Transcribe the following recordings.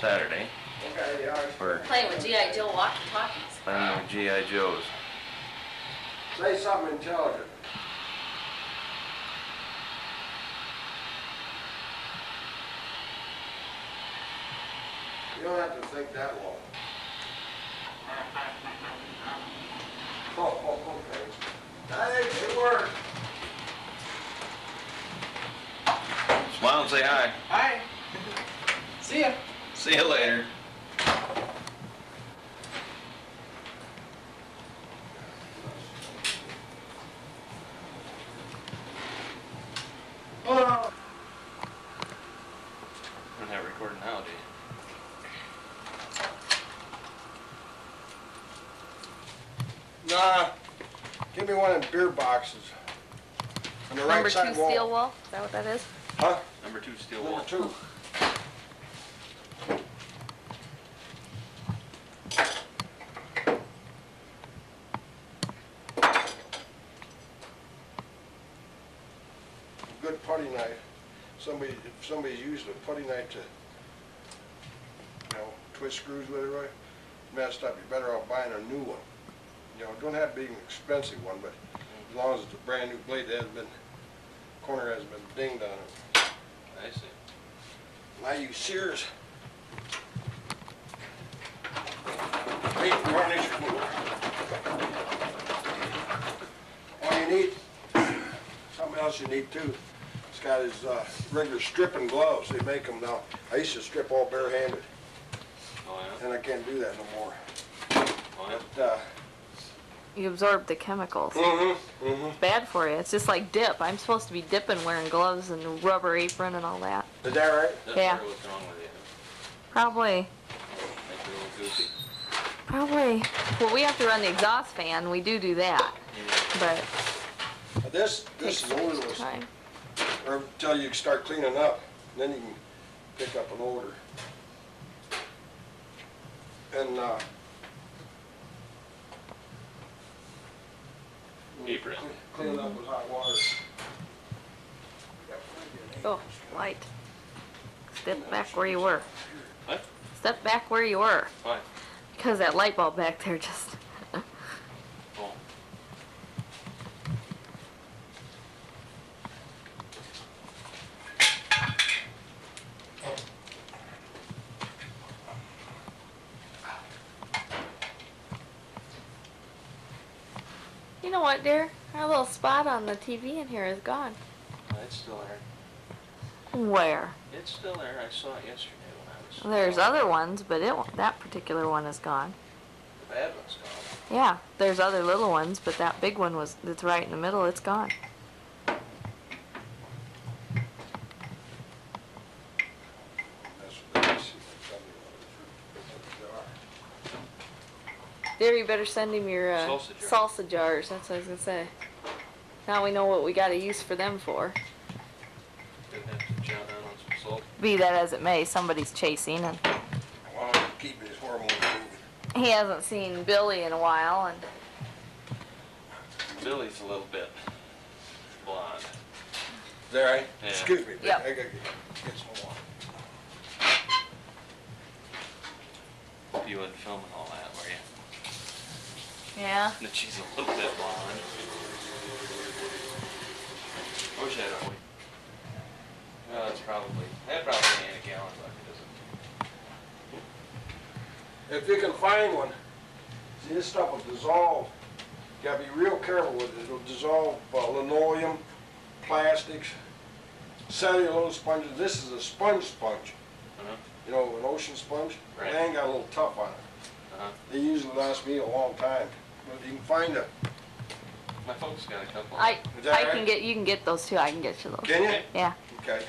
Saturday. We're playing with G.I. Joe walkie-talkies. playing with G.I. Joes. Say something intelligent. You don't have to think that long. Oh, okay. Hey, good work. Smile and say hi. Hi. See ya. See you later. Oh. We're not recording now, do you? Nah. Give me one of them beer boxes. On the Number right side 2 wall. steel wool. Is that what that is? Huh? Number 2 steel Number wool. 2. Good putty knife. If somebody's using a putty knife to, twist screws with it right, messed up, you're better off buying a new one. It don't have to be an expensive one, but as long as it's a brand new blade, corner hasn't been dinged on it. I see. And I use Sears. Paint varnish remover. All you need, something else you need too. It's got his regular stripping gloves. They make them now. I used to strip all barehanded. Oh, yeah? And I can't do that no more. Oh, yeah? But, You absorb the chemicals. It's bad for you. It's just like dip. I'm supposed to be dipping wearing gloves and a rubber apron and all that. Is that right? That's Yeah. what's wrong with you. Probably. Make you a little goofy. Probably. Well, we have to run the exhaust fan. We do that. But This takes is odorless. time. Or until you start cleaning up, then you can pick up an odor. And Apron. clean it up with hot water. Oh, light. Step back where you were. What? Step back where you were. Why? Because that light bulb back there just... Oh. You know what, dear? Our little spot on the TV in here is gone. It's still there. Where? It's still there. I saw it yesterday when I was... There's other ones, but that particular one is gone. The bad one's gone. Yeah, there's other little ones, but that big one that's right in the middle, it's gone. There, you better send him your salsa jars. That's what I was gonna say. Now we know what we gotta use for them for. Didn't have to chow down on some salt. Be that as it may, somebody's chasing, and While I'm keeping his hormones moving. he hasn't seen Billy in a while, and Billy's a little bit blonde. Is that right? Yeah. Excuse me. Yep. I gotta get some water. You wasn't filming all that, were you? yeah. That she's a little bit blonde. I wish I had a point. Well, that's probably Anna Gallon, but it isn't. If you can find one, see, this stuff will dissolve. You gotta be real careful with it. It'll dissolve linoleum, plastics, cellulose sponges. This is a sponge. Uh-huh. An ocean sponge. Right. They ain't got a little tough on it. Uh-huh. They usually last me a long time. But you can find a. My folks got a couple. Is that right? You can get those too. I can get you those. Can you? Yeah. Okay.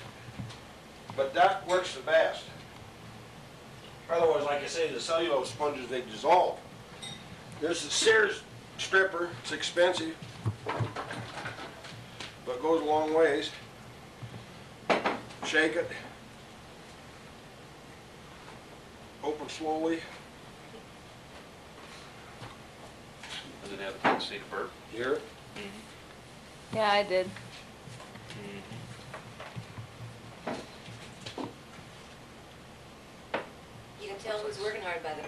But that works the best. Otherwise, like I say, the cellulose sponges, they dissolve. There's a Sears stripper. It's expensive, but goes a long ways. Shake it. Open slowly. Does it have a tendency to burp? Hear it? Yeah, I did. tell who's working hard by the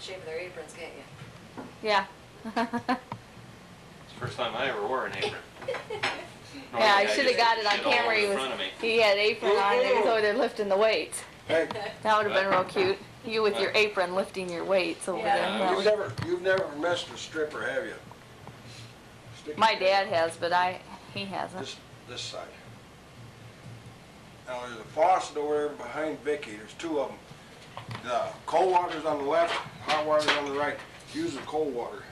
shape of their aprons, can't you? Yeah. It's the first time I ever wore an apron. Yeah, I Normally should have just got it on shit all camera. over He the was, front of me. he had apron on and he was over there lifting the weights. Hey, That would have been real cute. You with your apron lifting your weights over Yeah. there. That you've never messed a stripper, have you? my dad has, but he hasn't. This side. Now there's a faucet over there behind Vicky. There's two of them. The cold water's on the left, hot water's on the right. Use the cold water.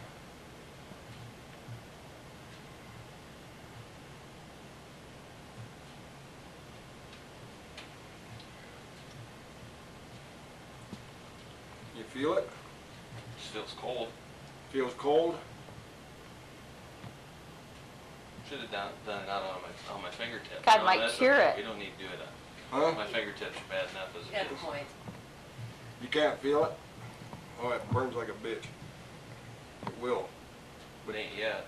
You feel it? Just feels cold. Feels cold? Should have done it out on my fingertips. God, No, might that's cure okay. it. We don't need to do it Huh? on my fingertips are bad enough as You have it a is. point. You can't feel it? Oh, it burns like a bitch. It will. But ain't yet.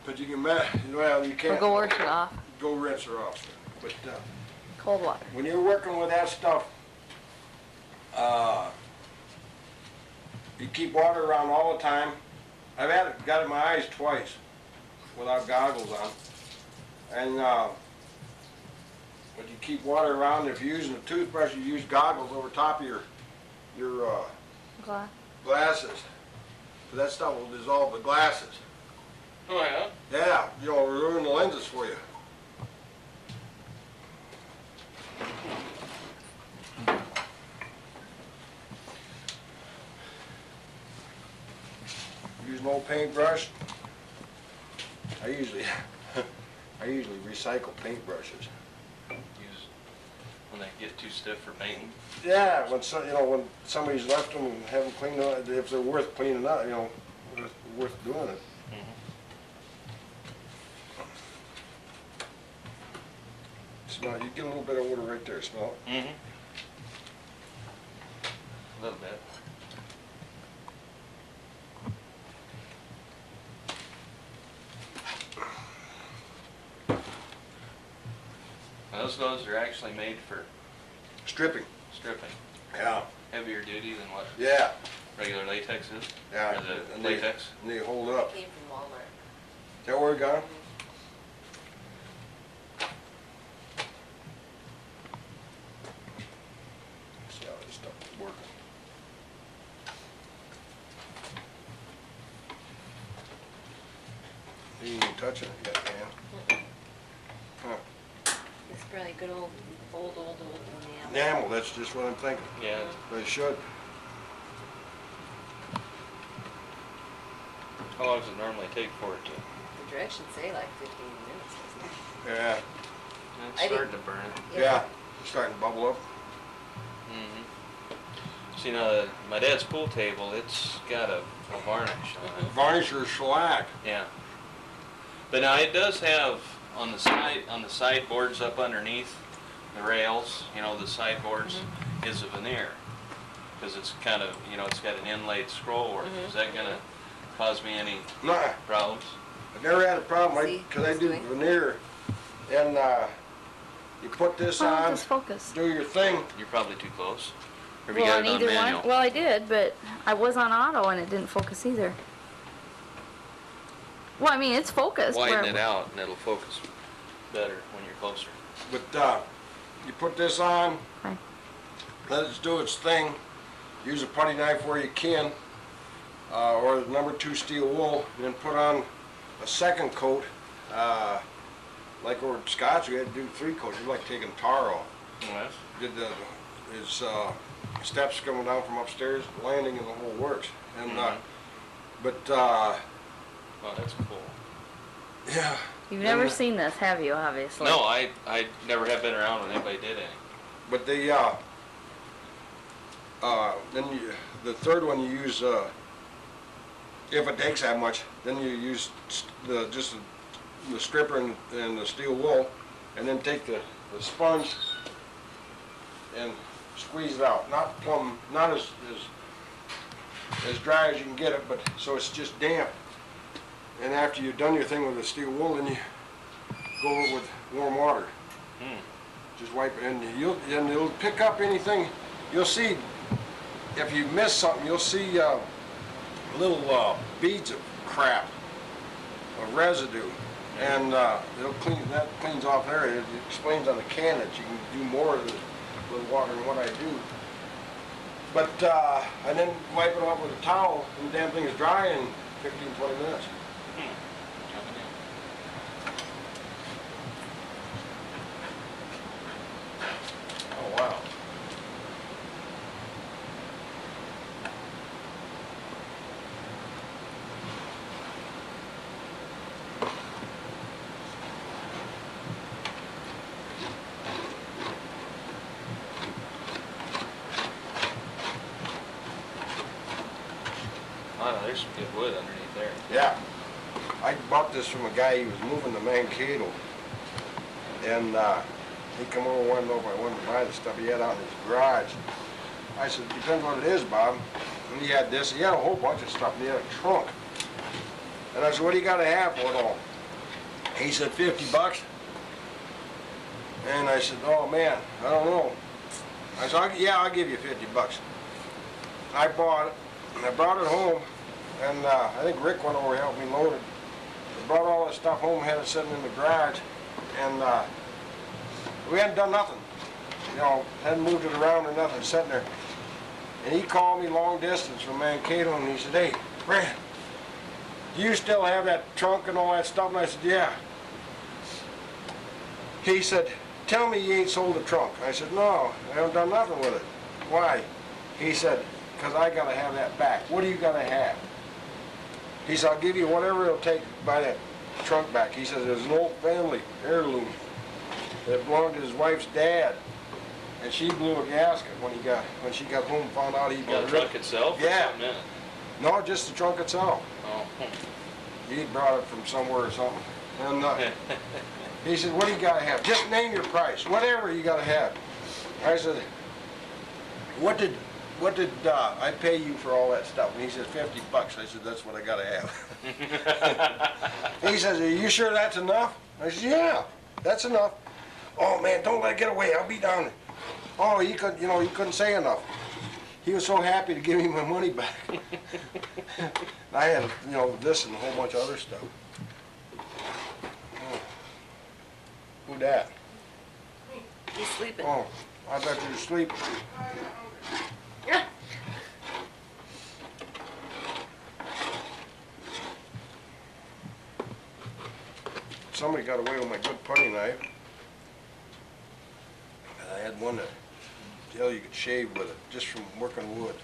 But you can, well, you Or can't. go wash it off. Go rinse her off. But Cold water. when you're working with that stuff, you keep water around all the time. I've got it in my eyes twice without goggles on. And but you keep water around. If you're using a toothbrush, you use goggles over top of your Glass. glasses. So that stuff will dissolve the glasses. Oh yeah? Yeah, you'll ruin the lenses for you. Use an old paintbrush. I usually recycle paintbrushes. Use when they get too stiff for painting. Yeah, when when somebody's left them and haven't cleaned up, if they're worth cleaning up, worth doing it. Smell. You get a little bit of water right there. Smell it. Mm-hmm. A little bit. Now, those gloves are actually made for Stripping. stripping. Yeah. Heavier duty than what Yeah. regular latex is. Yeah. Or the and latex. They hold up. Came from Walmart. Is that where we got 'em? See how this stuff is working. You ain't even touching it yet, man. Huh. It's probably good old enamel. Enamel, that's just what I'm thinking. Yeah. They should. How long does it normally take for it to? The directions say like 15 minutes, doesn't it? Yeah. It's I starting didn't- to burn. Yeah. Starting to bubble up. Mm-hmm. See, now my dad's pool table, it's got a varnish on it. Varnish or shellac. Yeah. But now it does have on the sideboards up underneath the rails, the sideboards is a veneer. Because it's kind of, it's got an inlaid scroll work. Is that gonna cause me any Nah, problems? I've never had a problem, See, because I it's do doing- veneer, and you put this Oh, on, just focus. do your thing. You're probably too close. Or have you Well, got on it on either manual? one. Well, I did, but I was on auto and it didn't focus either. Well, I mean, it's focused. Widen where- it out and it'll focus better when you're closer. But you put this on, Okay. let it do its thing. Use a putty knife where you can, or the number 2 steel wool, and then put on a second coat. Like over at Scotch, we had to do 3 coats. It's like taking tar off. Yes. Did his steps coming down from upstairs, landing, and the whole works. And but Oh, that's cool. yeah. You've never And, seen this, have you? Obviously. No, I never have been around when anybody did any. But then the third one you use, if it takes that much, then you use just the stripper and the steel wool, and then take the sponge and squeeze it out. Not as dry as you can get it, but so it's just damp. And after you've done your thing with the steel wool, then you go over with warm water. Just wipe it, and it'll pick up anything. you'll see, if you miss something, you'll see little beads of crap, of residue. And that cleans off there. It explains on the can that you can do more with water than what I do. But, and then wipe it off with a towel, and the damn thing is dry in 15, 20 minutes. Oh, wow. Oh, there's some good wood underneath there. Yeah. I bought this from a guy, he was moving to Mankato. And he come over, wanted to know if I wanted to buy the stuff he had out in his garage. I said, depends what it is, Bob. And he had this, he had a whole bunch of stuff, and he had a trunk. And I said, what do you gotta have for it all? He said, $50. And I said, oh man, I don't know. I said, yeah, I'll give you $50. I bought it, and I brought it home, and I think Rick went over and helped me load it. I brought all this stuff home, had it sitting in the garage, and we hadn't done nothing. You know, hadn't moved it around or nothing, sitting there. And he called me long distance from Mankato, and he said, hey, Brad, do you still have that trunk and all that stuff? And I said, yeah. He said, tell me you ain't sold the trunk. I said, no, I haven't done nothing with it. Why? He said, because I got to have that back. What do you got to have? He said, I'll give you whatever it'll take to buy that trunk back. He says, there's an old family heirloom that belonged to his wife's dad. And she blew a gasket when she got home and found out he The got trunk itself? Or Yeah. something in it? No, just the trunk itself. Oh. He brought it from somewhere or something. And he said, what do you got to have? Just name your price, whatever you got to have. I said, what did I pay you for all that stuff? And he said, $50. I said, that's what I got to have. He says, are you sure that's enough? I said, yeah, that's enough. Oh man, don't let it get away, I'll be down there. Oh, he couldn't say enough. He was so happy to give me my money back. I had, this and a whole bunch of other stuff. Oh. Who dat? He's sleeping. Oh, I thought you were asleep. Somebody got away with my good putty knife. And I had one that you could shave with it, just from working wood.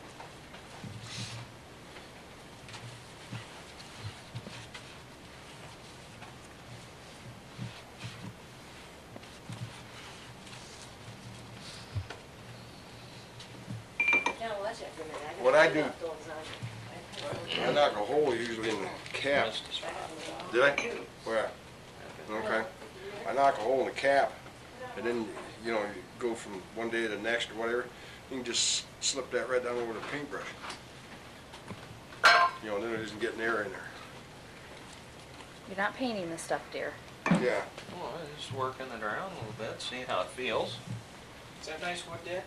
Now watch it for a minute. What I do- Those on. I knock a hole usually in the cap. Missed a spot. Did I? Where? Okay. I knock a hole in the cap, and then, you go from one day to the next or whatever. You can just slip that right down over the paintbrush. Then it isn't getting air in there. You're not painting this stuff, dear. Yeah. Well, just working it around a little bit, see how it feels. Is that nice wood, Dad?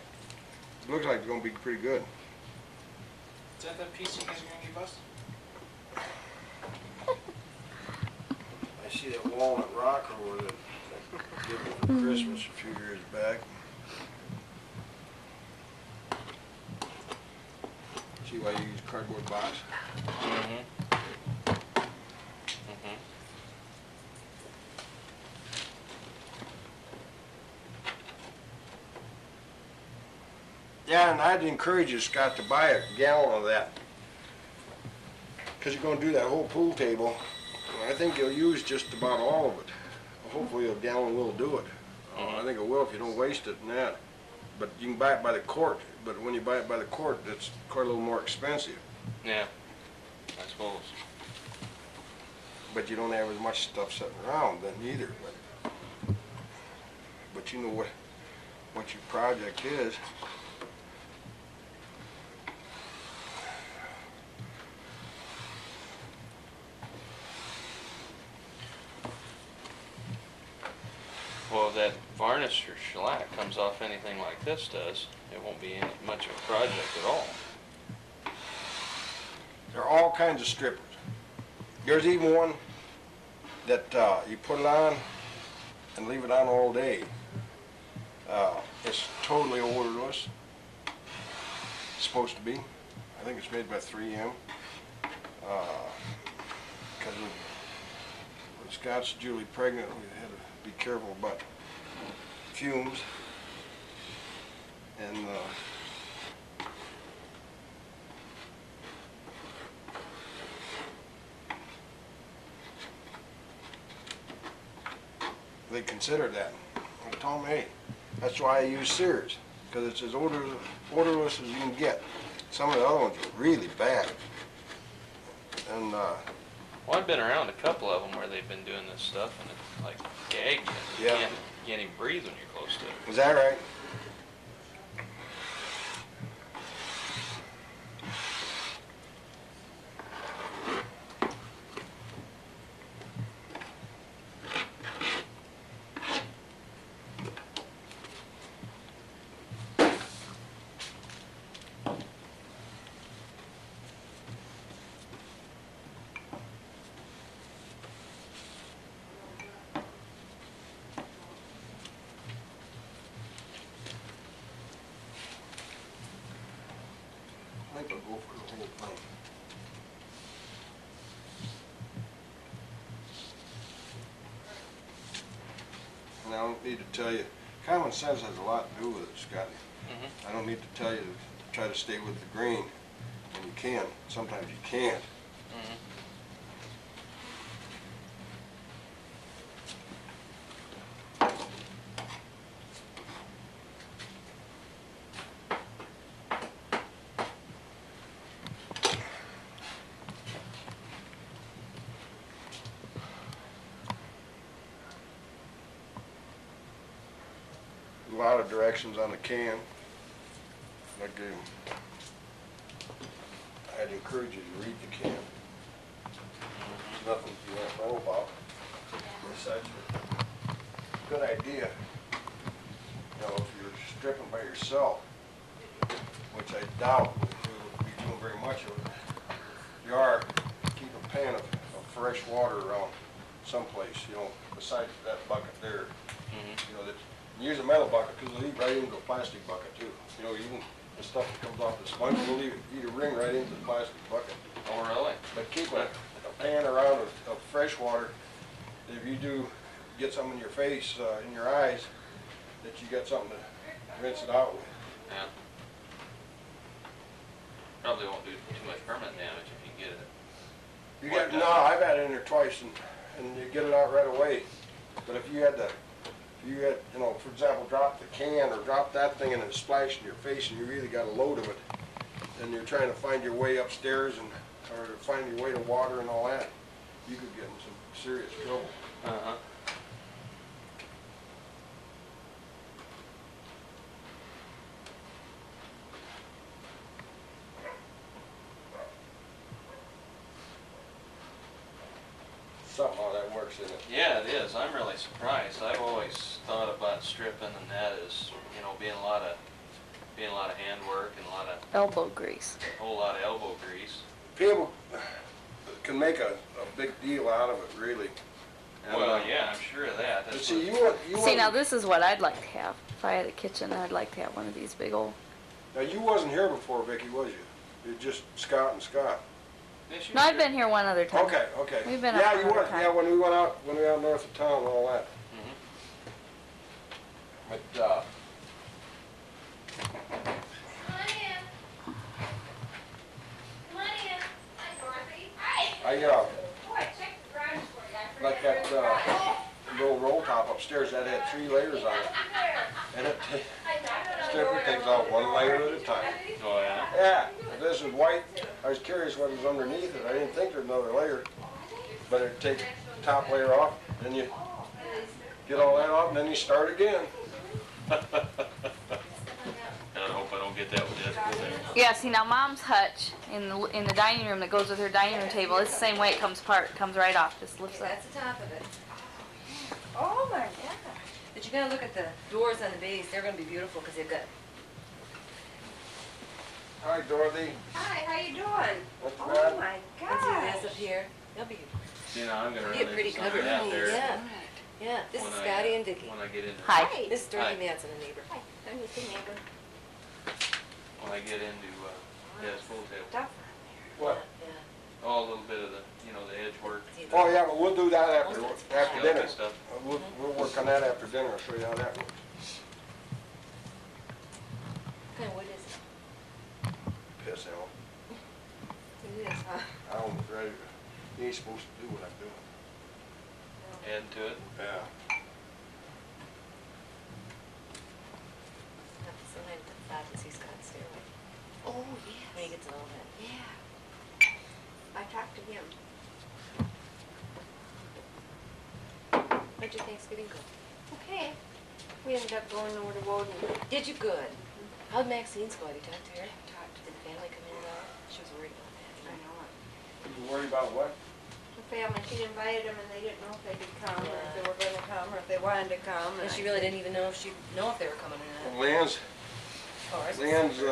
It looks like it's gonna be pretty good. Is that the piece you guys are gonna give us? I see that walnut rocker over that I gave me for Christmas a few years back. See why you use cardboard box? Mm-hmm. Mm-hmm. Yeah, and I'd encourage you, Scott, to buy a gallon of that. Because you're going to do that whole pool table. And I think you'll use just about all of it. Hopefully a gallon will do it. I think it will if you don't waste it in that. But you can buy it by the quart. But when you buy it by the quart, it's quite a little more expensive. Yeah, I suppose. But you don't have as much stuff sitting around then either. But you know what your project is. Well, that varnish or shellac comes off anything like this does, it won't be any, much of a project at all. There are all kinds of strippers. There's even one that you put it on and leave it on all day. It's totally odorless. It's supposed to be. I think it's made by 3M. Because when Scott's Julie pregnant, we had to be careful about fumes. And they considered that. I told them, hey, that's why I use Sears, because it's as odorless as you can get. Some of the other ones are really bad. And Well, I've been around a couple of them where they've been doing this stuff and it's like gag you. Yeah. You can't even breathe when you're close to it. is that right? I think I'll go for the whole thing. And I don't need to tell you, common sense has a lot to do with it, Scotty. Mm-hmm. I don't need to tell you to try to stay with the grain when you can. Sometimes you can't. Mm-hmm. A lot of directions on the can. Like I'd encourage you to read the can. There's nothing you don't know about. Besides, good idea. You know, if you're stripping by yourself, which I doubt you'll be doing very much of it, you are, keep a pan of fresh water around someplace, you know, besides that bucket there. Mm-hmm. You know, that, use a metal bucket because it'll eat right into a plastic bucket too. You know, even the stuff that comes off the sponge will eat a ring right into the plastic bucket. Oh, really? But keep a pan around of fresh water. If you do get some in your face, in your eyes, that you got something to rinse it out with. Yeah. Probably won't do too much permanent damage if you can get it. You get, no, I've had it in there twice and you get it out right away. But if you had to, you had, you know, for example, drop the can or drop that thing and it splashed in your face and you really got a load of it, and you're trying to find your way upstairs and or to find your way to water and all that, you could get in some serious trouble. Uh-huh. Somehow that works in it. Yeah, it is. I'm really surprised. I've always thought about stripping and that as, you know, being a lot of hand work and a lot of, Elbow grease. whole lot of elbow grease. People can make a big deal out of it, really. And, Well, yeah, I'm sure of that. But That's see, what, you See, now wasn't, this is what I'd like to have. If I had a kitchen, I'd like to have one of these big old. now you wasn't here before, Vicki, was you? You're just Scott and Scott. Yes, you No, I've sure. been here one other time. Okay, okay. We've been yeah, up you another were. time. Yeah, when we went out north of town and all that. Mhm. But Come on in. Come on in. Hi, Dorothy. Hi. I Boy, I checked the garage for you. I like forget that where the garage little roll top upstairs that had 3 layers on it, and it stripper takes out 1 layer at a time. Oh, yeah? Yeah, if this is white, I was curious what was underneath it. I didn't think there's another layer, but it'd take the top layer off, then you get all that off, and then you start again. I hope I don't get that with Jessica there. Yeah, see now Mom's hutch in the dining room that goes with her dining room table, it's the same way it comes apart. It comes right off, just lifts up. That's the top of it. Oh my God. The But you gotta look at the doors on the base, they're gonna be beautiful, cause they've got, Hi, Dorothy. Hi, how you doing? What's Oh that? my and see gosh. this up here, they'll be, You know, I'm gonna be a run pretty into some cover. of that there. Yeah, yeah, this is when Scotty and Vicky. When I get into. Hi. This is Dorothy Hi. Manson, a neighbor. Hi, I'm just a neighbor. When I get into, yeah, pool table. Stuff. What? Yeah. Oh, a little bit of the, you know, the edge work. See, Oh, yeah, but we'll do that after, Most of it's after fine. dinner. Stuff. We'll work on that after dinner, I'll show you how that works. What kind of wood is it? Piss hell. It is, huh? I don't, right, you ain't supposed to do what I'm doing. Add to it. Yeah. Sometimes the thought to see Scott's stairway, Oh, when he yes. gets it all that. Yeah. I talked to him. How'd your Thanksgiving go? Okay. We ended up going over to Woden. Did you good? How'd Maxine's go? Have you talked to her? Talked to Did the family come in at all? She was worried about that. I know it. You worry about what? The family, she'd invited them and they didn't know if they could come, or if they Yeah. were gonna come, or if they wanted to come. And she really didn't even know if she'd know if they were coming or not. Leanne's, Oh, ours was- Leanne's,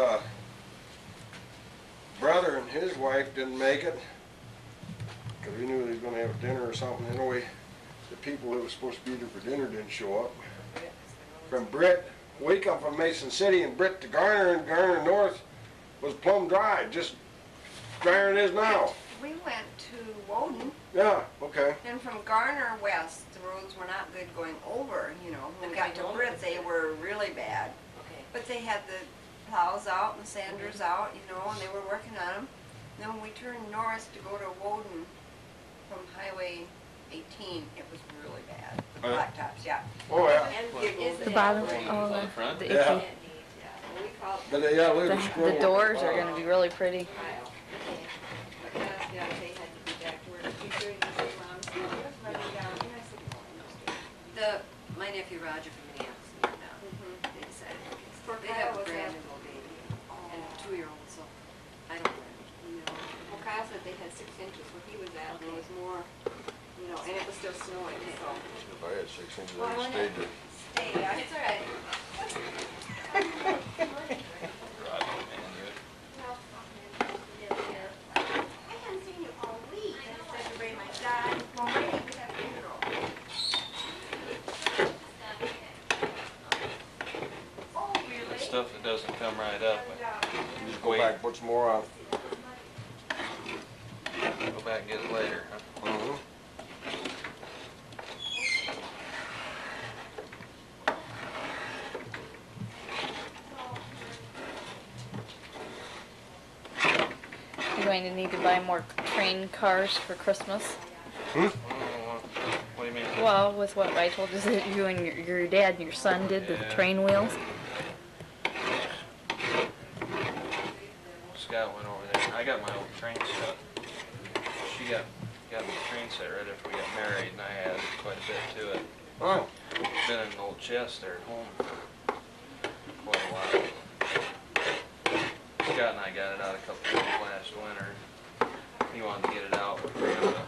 brother and his wife didn't make it. Cause we knew they was gonna have dinner or something. Anyway, the people that was supposed to be there for dinner didn't show up. From Britt, we come from Mason City, and Britt to Garner, and Garner North was plumb dry, just drier than it is now. We went to Woden, Yeah, okay. and from Garner west, the roads were not good going over, you know. When we Okay, got to don't- Britt, they were really bad. Okay. But they had the plows out and the sanders out, you know, and they were working on them. Then when we turned north to go to Woden from Highway 18, it was really bad. The Oh, yeah? blacktops, yeah. Oh, yeah. And What? giggles. The bottom, On oh, the front? the Yeah. icky. Yeah, we called But they, yeah, look at the The squirrel. doors are gonna be really pretty. Kyle. Because, yeah, they had to be back to work at 2:30, and say, Mom, it's running down. And I said, no, I understand. My nephew Roger from Minneapolis moved down. They decided, Poor they have Kyle a was brand at- new little baby and a Oh. 2-year-old, so I don't blame him. You know, well, Kyle said they had 6 inches where he was at, and it was more, you know, and it was still snowing, so. If I had 6 inches, Well, I'd I have stayed there. Hey, yeah, it's all right. Roger, man, you- I haven't seen you all week. I just had to bring my dad. Well, maybe we have funeral. Oh, really? Stuff that doesn't come right up, And, Just go back, put some more on. go back and get it later, huh? Mm-hmm. You're going to need to buy more train cars for Christmas. Oh, what do you mean? Well, with what I told you that you and your dad and your son did to the Yeah. train wheels. Scott went over there. I got my old train set. She got me a train set right after we got married, and I added quite a bit to it. Oh, It's been in an old chest there at home for quite a while. Scott and I got it out a couple times last winter. He wanted to get it out with Grandpa.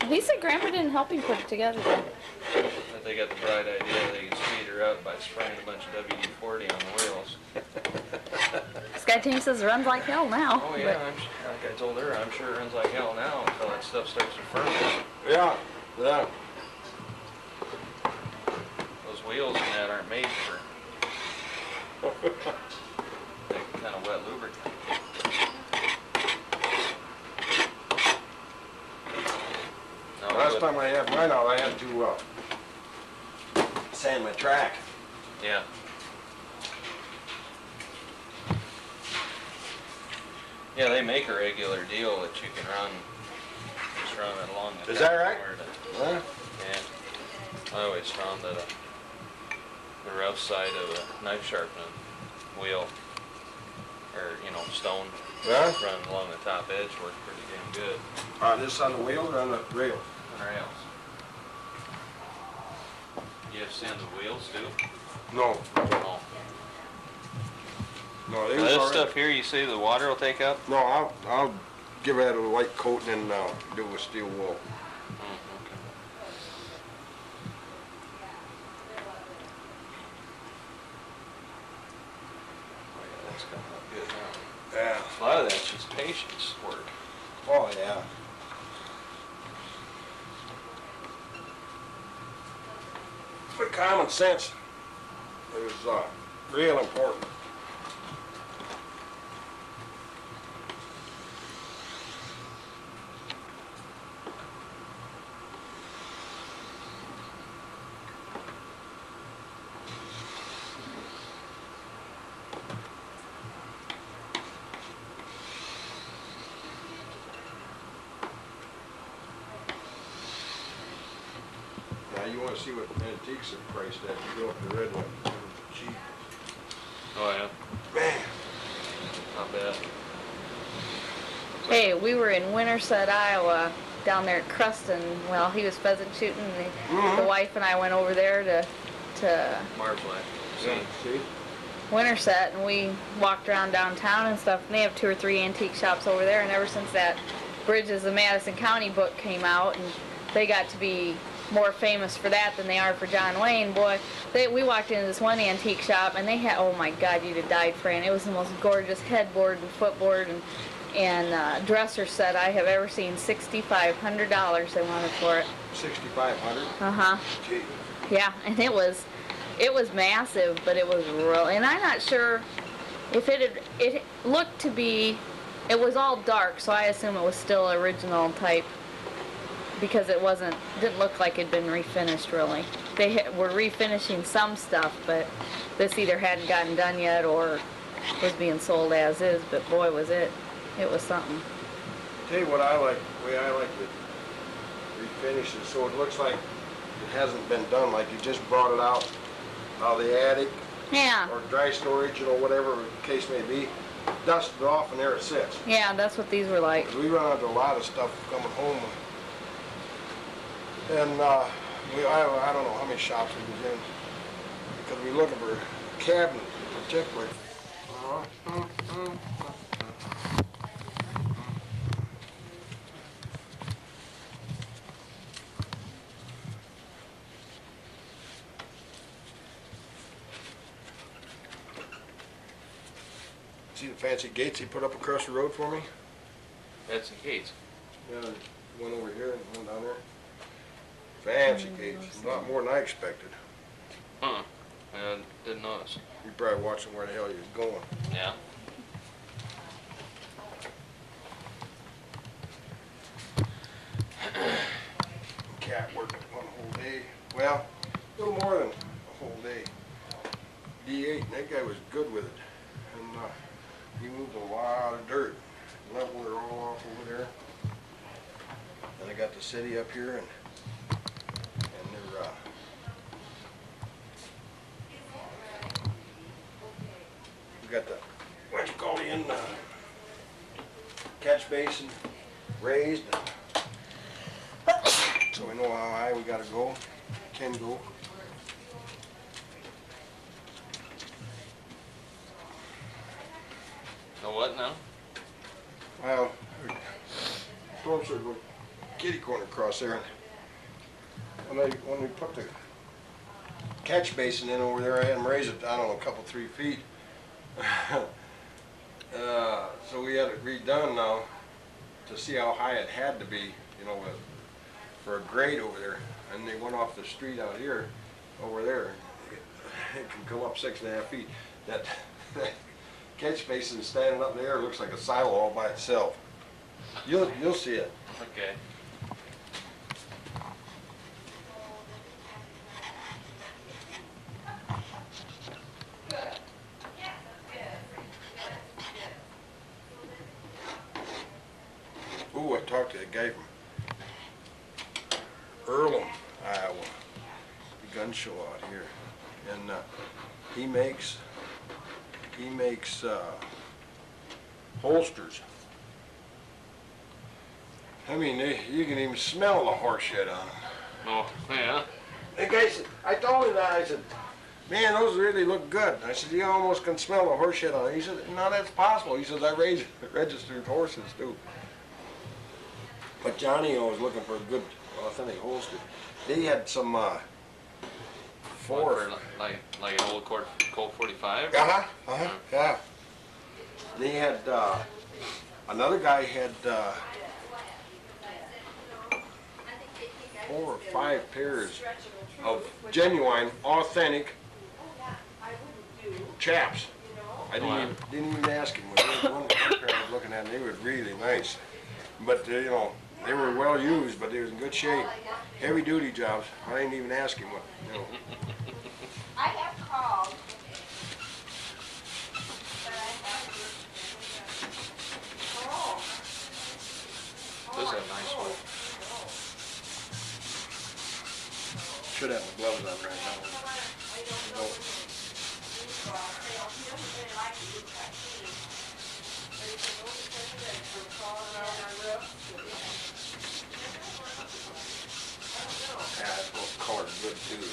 He said Grandpa didn't help him put it together though. That they got the bright idea they could speed her up by spraying a bunch of WD-40 on the wheels. Sky Team says it runs like hell now. Oh yeah, like I told her, I'm sure it runs like hell now until that stuff starts to furnace. yeah, yeah. Those wheels and that aren't made for that kind of wet lubricant. No, Last but- time I had mine out, I had to, sand my track. Yeah. Yeah, they make a regular deal that you can run, just run it along the Is that right? where the- Huh? Yeah. I always found that the rough side of a knife sharpening wheel, or, you know, stone, Yeah? running along the top edge worked pretty damn good On this on the wheel or on the rail? on rails. You have to sand the wheels too? No, Oh. no, they Now, was this already. stuff here, you say the water will take up? No, I'll give that a light coat and then, do it with steel wool. patience work. Oh, yeah. But common sense is real important. Now you want to see what antiques are priced at, you go up to the red one, cheap. Oh yeah, Man, not bad. Hey, we were in Winterset, Iowa, down there at Cruston. Well, he was pheasant shooting. And the wife and I went over there to Marbled. yeah, see? Winterset, and we walked around downtown and stuff. And they have 2 or 3 antique shops over there. And ever since that Bridges of Madison County book came out, and they got to be more famous for that than they are for John Wayne. Boy, we walked into this one antique shop, and they had, oh my God, you'd have died, Fran. It was the most gorgeous headboard and footboard and dresser set I have ever seen. $6,500 they wanted for it. 6,500. Uh-huh. Gee. Yeah, and it was massive, but it was real. And I'm not sure if it looked to be, it was all dark, so I assume it was still original type, because didn't look like it'd been refinished really. They were refinishing some stuff, but this either hadn't gotten done yet or was being sold as is. But boy, was it was something. Tell you what I like, the way I like to refinish it, so it looks like it hasn't been done, like you just brought it out of the attic Yeah, or dry storage, whatever the case may be, dust it off and there it sits. yeah, that's what these were like. 'Cause we run into a lot of stuff coming home, and I don't know how many shops we was in, because we looking for cabinets in particular. See the fancy gates he put up across the road for me? That's the gates. Yeah, one over here and one down there. Fancy gates, a lot more than I expected. Huh. I didn't notice. You probably watching where the hell he was going. Yeah. Cat worked one whole day. Well, a little more than a whole day. D8, and that guy was good with it. And he moved a lot of dirt. Leveled it all off over there. And I got the city up here, and they're we got the, what you call it, catch basin raised, so we know how high we gotta go, can go. Know what now? Well, storm surge went kitty corner across there, and when we put the catch basin in over there, I had them raise it, I don't know, a couple, 3 feet. So we had it redone now to see how high it had to be, for a grade over there. And they went off the street out here, over there. It can come up 6.5 feet. That catch basin standing up in the air looks like a silo all by itself. You'll see it. Okay. Ooh, I talked to a guy from Earlham, Iowa, the gun show out here, and he makes holsters. I mean, you can even smell the horse shit on them. Oh, yeah. The guy said, I told him that, I said, man, those really look good. I said, you almost can smell the horse shit on them. He said, no, that's possible. He says, I registered horses too. But Johnny was looking for a good, authentic holster. They had some four. Like an old Colt 45? Yeah. They had Another guy had 4 or 5 pairs of genuine, authentic chaps. I didn't even ask him. One pair I was looking at, and they were really nice. But you know, they were well used, but they was in good shape. Heavy duty jobs. I didn't even ask him what. You know. I have called. But I haven't. Oh. Does have nice wood. Should have my gloves on right now. No. Yeah, it's both colored good too.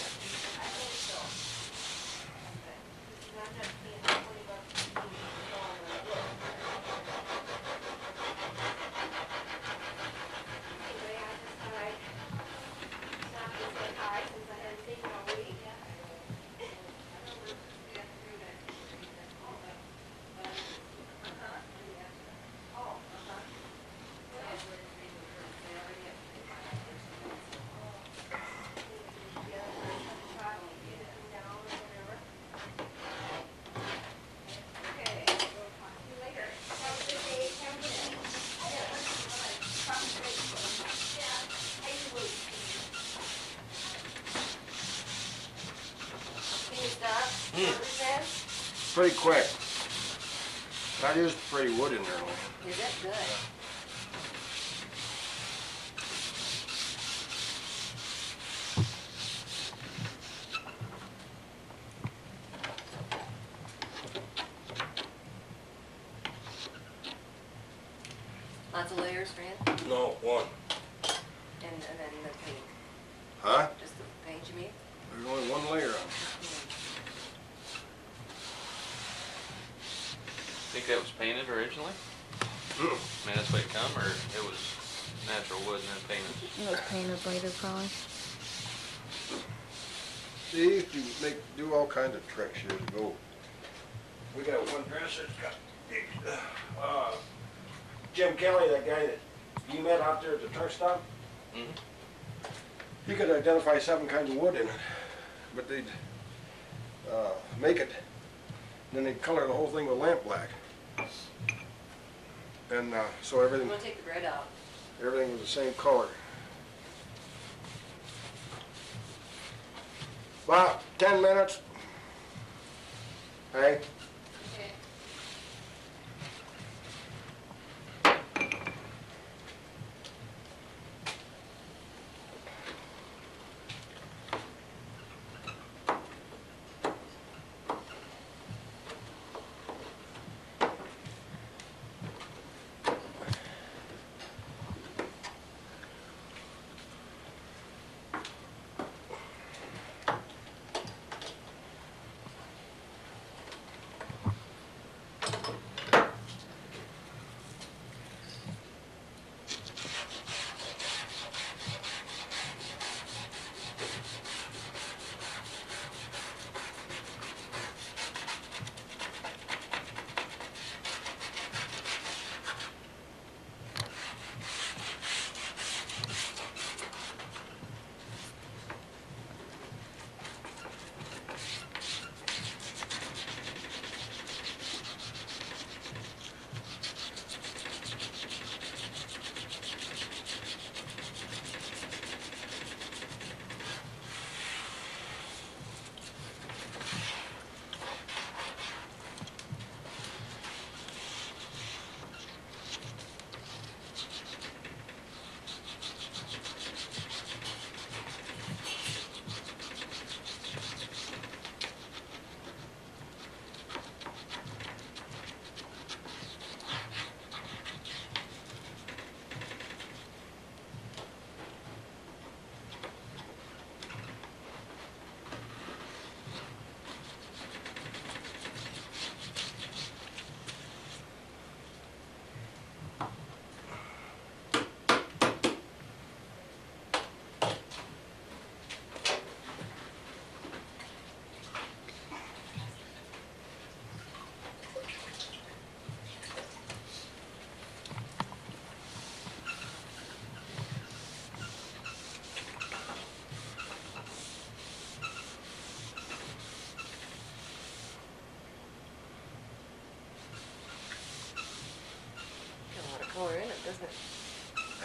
Pretty quick. That is pretty wood in there though. Is it good? Lots of layers, Fran? No, one. And then the paint. Huh? Just the paint you mean? There's only one layer on. Think that was painted originally? I mean, that's the way it come, or it was natural wood and then painted? It was painted later, probably. They used to do all kinds of tricks years ago. We got one dresser that's got Jim Kelly, that guy that you met out there at the truck stop. Mm-hmm. He could identify 7 kinds of wood in it, but they'd make it, then they'd color the whole thing with lamp black. And so I'm everything gonna take the bread out. was the same color. About 10 minutes. Hey? Okay.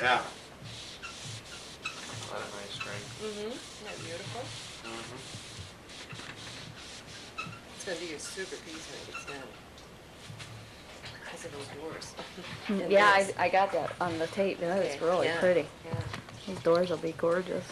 Yeah. A lot of nice strength. Mm-hmm. Isn't that beautiful? Mm-hmm. It's gonna be a super piece when it gets done. Because of those doors. And Yeah, this. I got that on the tape, and it's Okay, really yeah, pretty. Yeah. These doors will be gorgeous.